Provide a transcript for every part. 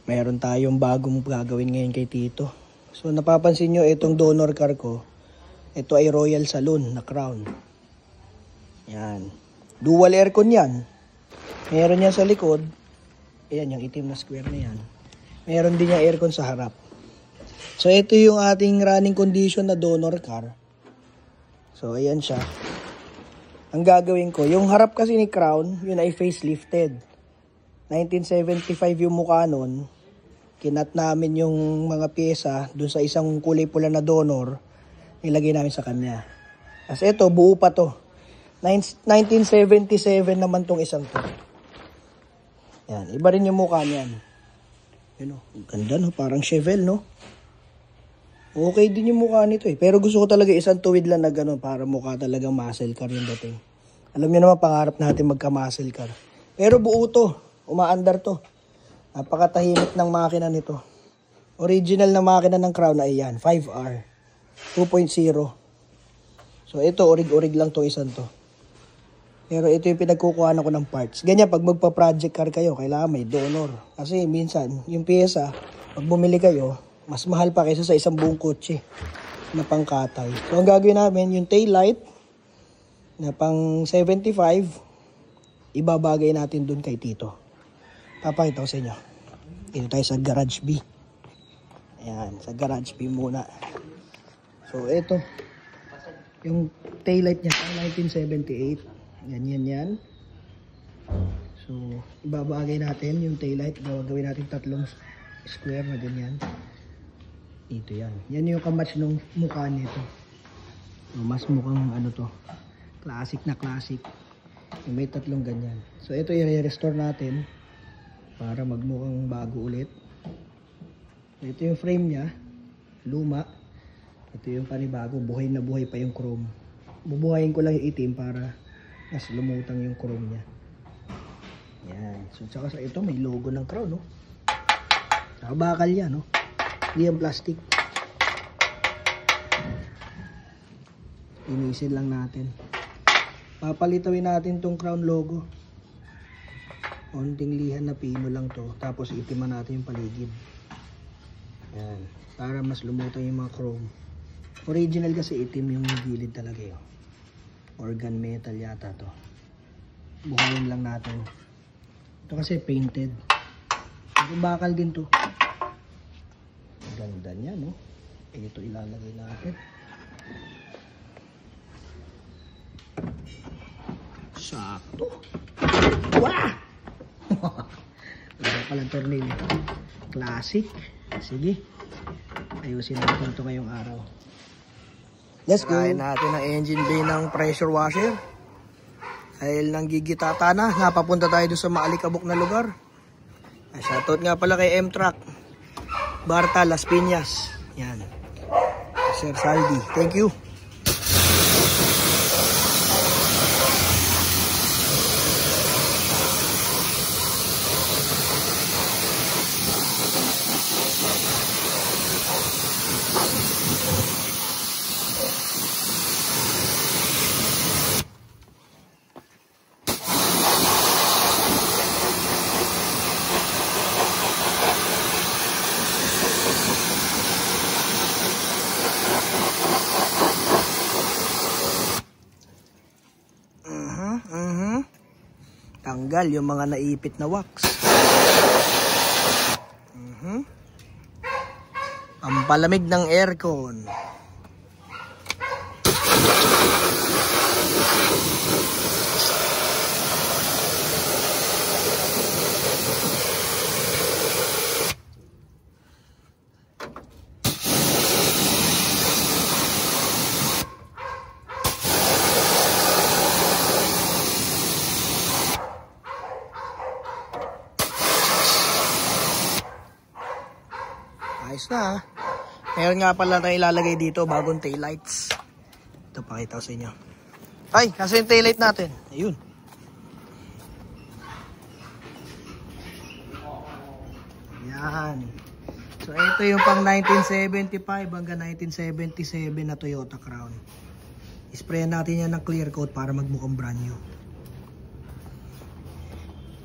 Meron tayong bagong gagawin ngayon kay Tito. So napapansin nyo itong donor car ko. Ito ay Royal Saloon na Crown. Yan. Dual aircon yan. Meron yan sa likod. Ayan yung itim na square na yan. Meron din yung aircon sa harap. So ito yung ating running condition na donor car. So ayan siya. Ang gagawin ko, yung harap kasi ni Crown, yun ay facelifted. 1975 yung mukha nun. Kinat namin yung mga pyesa dun sa isang kulay pula na donor. Nilagay namin sa kanya. Kasi ito, buo pa to. 1977 naman tong isang to. Yan, iba rin yung mukha niyan. Yun o, ganda no, parang Chevelle no. Okay din yung mukha nito eh. Pero gusto ko talaga isang tuwid lang na gano'n para mukha talagang muscle car yung dating. Alam niyo naman, pangarap natin magka-muscle car. Pero buo to. Umaandar to. Napakatahimik ng makina nito. Original na makina ng Crown ay yan. 5R. 2.0. So ito, orig-orig lang to isang to. Pero ito yung pinagkukuhaan ko ng parts. Ganyan, pag magpa-project car kayo, kailangan may donor. Kasi minsan, yung pyesa, pag bumili kayo, mas mahal pa kaysa sa isang buong kotse na pangkatay. So, ang gagawin namin, yung tail light na pang 75, ibabagay natin dun kay Tito. Papakita ko sa inyo. Dito tayo sa garage B. Ayan, sa garage B muna. So, ito. Yung tail light niya pang 1978. Yan. So, ibabagay natin yung tail light. Gawin natin tatlong square na ganyan. Ito yan. Yan yung kamatch ng mukha nito. So, mas mukhang ano to. Classic na classic. Yung may tatlong ganyan. So ito i-restore natin para magmukhang bago ulit. Ito yung frame niya. Luma. Ito yung panibago. Buhay na buhay pa yung chrome. Bubuhayin ko lang yung itim para mas lumutang yung chrome niya. Yan. So tsaka sa ito may logo ng Crown no. Tsaka bakal yan no. Hindi yung plastic. Inisin lang natin. Papalitawin natin tong Crown logo. Konting lihan na pino lang to. Tapos itiman natin yung paligid. Yan. Para mas lumutang yung mga chrome. Original kasi itim yung gilid talaga yun. Organ metal yata to. Buhayin lang natin. Ito kasi painted. Ito bakal din to. Ganda niya no. Ito ilalagay natin. Sakto. Wala! Wala palang tornilyo. Classic. Sige. Ayusin natin ito ngayong araw. Let's go. Sarayin natin ang engine bay ng pressure washer. Dahil nang gigitata na, napapunta tayo doon sa maalikabok na lugar. Shoutout nga pala kay M-Truck. Barta, Las Piñas. Yan. Sir Saldi. Thank you. Tanggal yung mga naipit na wax. Pampalamig ng aircon. Ayos na. Meron nga pala na ilalagay dito bagong taillights. Ito pakita ko sa inyo. Ay, kasi yung taillight natin. Ayun. Yan. So ito yung pang 1975 hanggang 1977 na Toyota Crown. Isprayan natin yan ng clear coat para magmukhang brand new.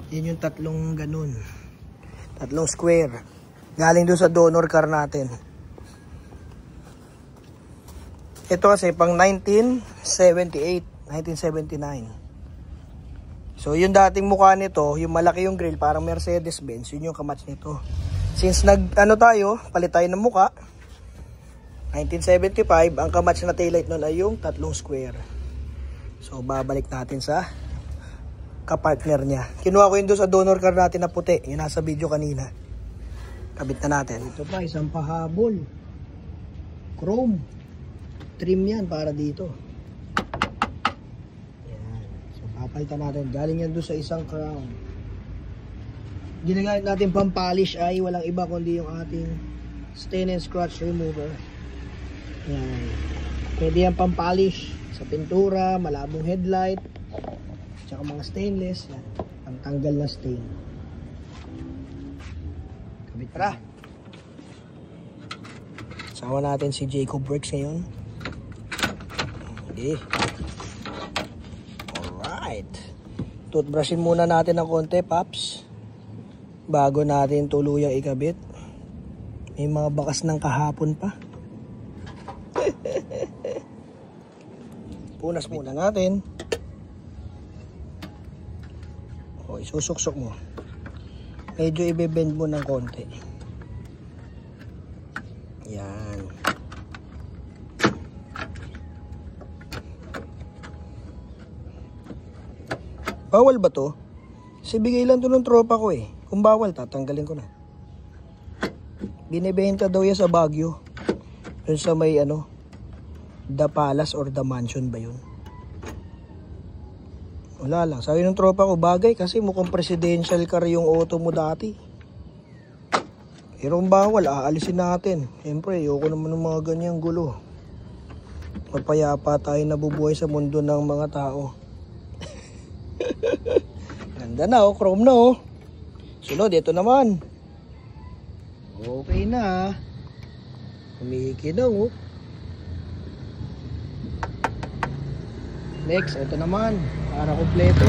Yan yung tatlong ganun. 3 square. Galing doon sa donor car natin. Ito kasi pang 1978, 1979. So yung dating mukha nito, yung malaki yung grill, parang Mercedes-Benz, yun yung kamatch nito. Since palit tayo ng mukha, 1975, ang kamatch na taillight nun ay yung 3 square. So babalik natin sa kapartner niya. Kinuha ko yun doon sa donor car natin na puti, yung nasa video kanina. Kabit na natin. Ito pa, isang pahabol. Chrome. Trim yan para dito. Yan. So papalitan natin. Galing yan doon sa isang crown. Ginagamit natin pampalish ay walang iba kundi yung ating stain and scratch remover. Yan. Pwede yan pampalish sa pintura, malabong headlight, tsaka mga stainless. Yan. Pantanggal na stain. Kabit para. Sama natin si Jacob Works ngayon. Okay. Alright. Toothbrushin muna natin ng konti, paps. Bago natin tuluyang ikabit. May mga bakas ng kahapon pa. Punas muna natin. O, isusuksok mo. Medyo ibebend mo ng konti. Yan. Bawal ba to? Kasi bigay lang to ng tropa ko eh. Kung bawal, tatanggalin ko na. Binibenta daw yan sa Baguio. Yun sa may The Palace or The Mansion ba yun? Wala lang. Sabi ng tropa ko, bagay kasi mukhang presidential car yung auto mo dati. Pero kung bawal, aalisin natin. Siyempre, ayoko naman ng mga ganyang gulo. Mapayapa tayo nabubuhay sa mundo ng mga tao. Ganda na oh, chrome na oh. Sunod, ito naman. Okay na. Kumikinaw oh. Next, ito naman. Para kompleto.